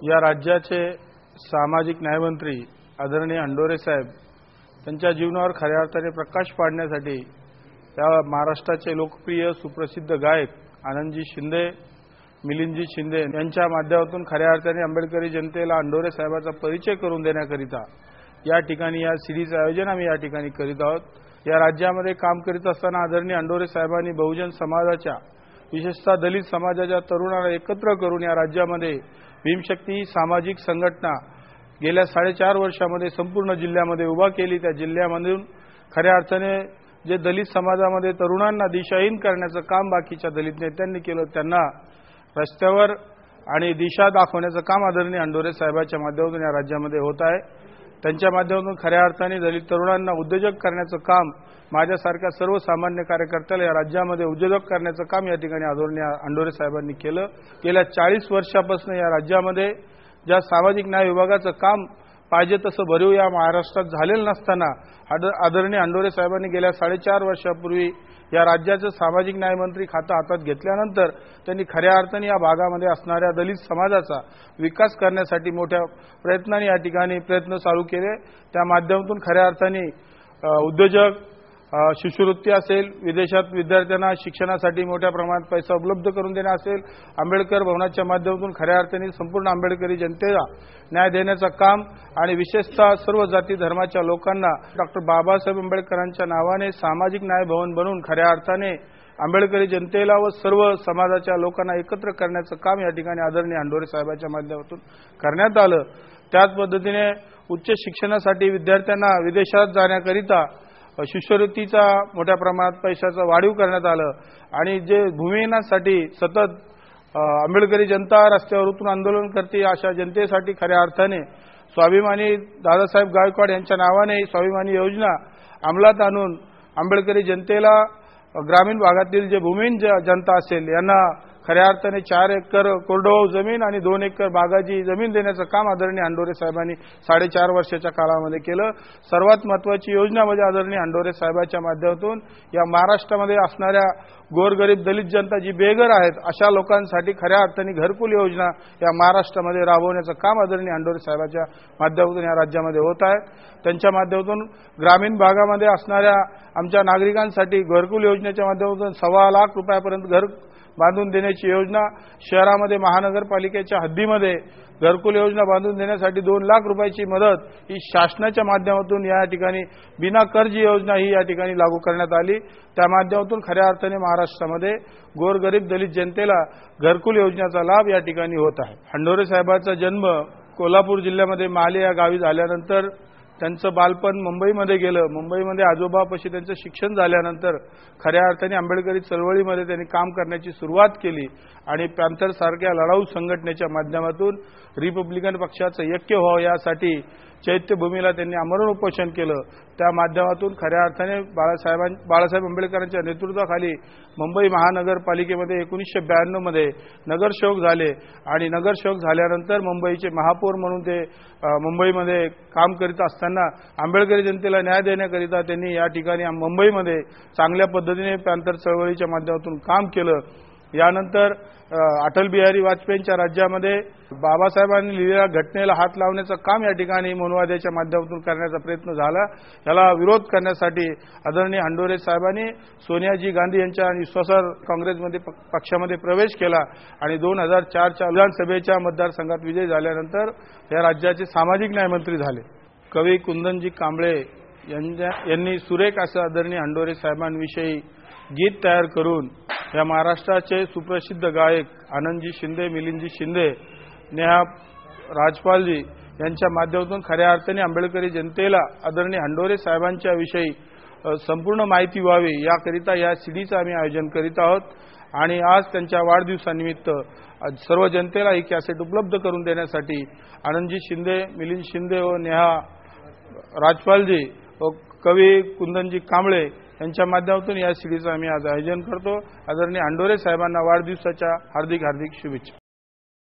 या राज्याचे सामाजिक न्यायमंत्री आदरणीय अंडोरे साहेब त्यांच्या जीवनावर खऱ्या अर्थाने प्रकाश पाडण्यासाठी त्या महाराष्ट्राचे लोकप्रिय सुप्रसिद्ध गायक आनंदजी शिंदे, मिलिंदजी शिंदे यांच्या माध्यमातून खऱ्या अर्थाने आंबेडकरी जनतेला अंडोरे साहेबांचा परिचय करून देण्याकरिता या ठिकाणी या सीडीचे आयोजन आम्ही या ठिकाणी करीत आहोत। या राज्यामध्ये काम करीत असताना आदरणीय अंडोरे साहेबांनी बहुजन समाजाच्या विशेषतः दलित समाजाच्या तरुणांना एकत्र करून या राज्यामध्ये भीमशक्ती सामाजिक संघटना गेल्या 4.5 वर्षामध्ये संपूर्ण जिल्ह्यामध्ये उभा केली। त्या जिल्ह्यामधून खऱ्या अर्थाने जे दलित समाजामध्ये तरुणांना दिशाहीन करण्याचं काम बाकीच्या दलित नेत्यांनी केलं, त्यांना रस्त्यावर आणि दिशा दाखवण्याचं काम आदरणीय अंडोरे साहेबांच्या माध्यमातून या राज्यामध्ये होत आहे। त्यांच्या माध्यमातून खऱ्या अर्थाने दलित तरुणांना उद्योजक करण्याचं काम, माझ्यासारख्या सर्वसामान्य कार्यकर्त्याला या राज्यामध्ये उद्योजक करण्याचं काम या ठिकाणी आदरणीय अंडोरे साहेबांनी केलं। गेल्या 40 वर्षापासून या राज्यामध्ये ज्या सामाजिक न्याय विभागाचं काम पाहिजे तसं भरीव या महाराष्ट्रात झालेलं नसताना आदरणीय अंडोरे साहेबांनी गेल्या 4.5 वर्षापूर्वी या राज्याचं सामाजिक न्याय मंत्री खातं हातात घेतल्यानंतर त्यांनी खऱ्या अर्थाने या भागामध्ये असणाऱ्या दलित समाजाचा विकास करण्यासाठी मोठ्या प्रयत्नांनी या ठिकाणी प्रयत्न चालू केले। त्या माध्यमातून खऱ्या अर्थाने उद्योजक, शिष्यवृत्ती असेल, विदेशात विद्यार्थ्यांना शिक्षणासाठी मोठ्या प्रमाणात पैसा उपलब्ध करून देणे असेल, आंबेडकर भवनाच्या माध्यमातून खऱ्या अर्थाने संपूर्ण आंबेडकरी जनतेला न्याय देण्याचं काम आणि विशेषतः सर्व जाती धर्माच्या लोकांना डॉक्टर बाबासाहेब आंबेडकरांच्या नावाने सामाजिक न्याय भवन बनवून खऱ्या अर्थाने आंबेडकरी जनतेला व सर्व समाजाच्या लोकांना एकत्र करण्याचं काम या ठिकाणी आदरणीय अंडोरे साहेबांच्या माध्यमातून करण्यात आलं। त्याच पद्धतीने उच्च शिक्षणासाठी विद्यार्थ्यांना विदेशात जाण्याकरिता शिष्यवृत्तीचा मोठ्या प्रमाणात पैशाचा वाढीव करण्यात आलं आणि जे भूमिहीनासाठी सतत आंबेडकरी जनता रस्त्यावर उतरून आंदोलन करते अशा जनतेसाठी खऱ्या अर्थाने स्वाभिमानी दादासाहेब गायकवाड यांच्या नावाने स्वाभिमानी योजना अंमलात आणून आंबेडकरी जनतेला ग्रामीण भागातील जे भूमिहीन जनता असेल यांना खऱ्या अर्थाने 4 एकर कोरडवाहू जमीन आणि 2 एकर बागाची जमीन देण्याचं काम आदरणीय अंडोरे साहेबांनी 4.5 वर्षाच्या काळामध्ये केलं। सर्वात महत्त्वाची योजना म्हणजे आदरणीय अंडोरे साहेबांच्या माध्यमातून या महाराष्ट्रामध्ये असणाऱ्या गोरगरीब दलित जनता जी बेघर आहेत अशा लोकांसाठी खऱ्या अर्थाने घरकुल योजना या महाराष्ट्रामध्ये राबवण्याचं काम आदरणीय अंडोरे साहेबांच्या माध्यमातून या राज्यामध्ये होत आहे। त्यांच्या माध्यमातून ग्रामीण भागामध्ये असणाऱ्या आमच्या नागरिकांसाठी घरकुल योजनेच्या माध्यमातून 1.25 लाख रुपयापर्यंत घर बांधून देण्याची योजना, शहरामध्ये महानगरपालिकेच्या हद्दीमध्ये घरकुल योजना बांधून देण्यासाठी 2 लाख रुपयाची मदत ही शासनाच्या माध्यमातून या ठिकाणी बिना कर्ज योजना ही या ठिकाणी लागू करण्यात आली। त्या माध्यमातून खऱ्या अर्थाने महाराष्ट्रामध्ये गोरगरीब दलित जनतेला घरकुल योजनेचा लाभ या ठिकाणी होत आहे। अंडोरे साहेबांचा जन्म कोल्हापूर जिल्ह्यामध्ये माले या गावी झाल्यानंतर त्यांचं बालपण मुंबईमध्ये गेलं। मुंबईमध्ये आजोबापाशी त्यांचं शिक्षण झाल्यानंतर खऱ्या अर्थाने आंबेडकरी चळवळीमध्ये त्यांनी काम करण्याची सुरुवात केली आणि पॅंथर सारख्या लढाऊ संघटनेच्या माध्यमातून रिपब्लिकन पक्षाचं ऐक्य व्हावं यासाठी चैत्यभूमीला त्यांनी आमरण उपोषण केलं। त्या माध्यमातून खऱ्या अर्थाने बाळासाहेब आंबेडकरांच्या नेतृत्वाखाली मुंबई महानगरपालिकेमध्ये 1992 मध्ये नगरसेवक झाले आणि नगरसेवक झाल्यानंतर मुंबईचे महापौर म्हणून ते मुंबईमध्ये काम करीत असताना आंबेडकरी जनतेला न्याय देण्याकरिता त्यांनी या ठिकाणी मुंबईमध्ये चांगल्या पद्धतीने पॅंथर चळवळीच्या माध्यमातून काम केलं। यानंतर अटल बिहारी वाजपेयींच्या राज्यामध्ये बाबासाहेबांनी लिहिलेल्या घटनेला हात लावण्याचं काम या ठिकाणी मनुवाद्याच्या माध्यमातून करण्याचा प्रयत्न झाला। याला विरोध करण्यासाठी आदरणीय अंडोरे साहेबांनी सोनियाजी गांधी यांच्या विश्वासार्ह काँग्रेसमध्ये पक्षामध्ये प्रवेश केला आणि 2004च्या विधानसभेच्या मतदारसंघात विजयी झाल्यानंतर या राज्याचे सामाजिक न्याय मंत्री झाले। कवी कुंदनजी कांबळे यांनी सुरेख असं आदरणीय अंडोरे साहेबांविषयी गीत तयार करून या महाराष्ट्राचे सुप्रसिद्ध गायक आनंदजी शिंदे, मिलिंदजी शिंदे, नेहा राजपालजी यांच्या माध्यमातून खऱ्या अर्थाने आंबेडकरी जनतेला आदरणीय अंडोरे साहेबांच्या विषयी संपूर्ण माहिती व्हावी याकरिता या सीडीचं आम्ही आयोजन करीत आहोत आणि आज त्यांच्या वाढदिवसानिमित्त सर्व जनतेला ही कॅसेट उपलब्ध करून देण्यासाठी आनंदजी शिंदे, मिलिंद शिंदे व नेहा राजपालजी व कवी कुंदनजी कांबळे यांच्या माध्यमातून या सीडीचं आम्ही आज आयोजन करतो। आदरणीय अंडोरे साहेबांना वाढदिवसाच्या हार्दिक शुभेच्छा।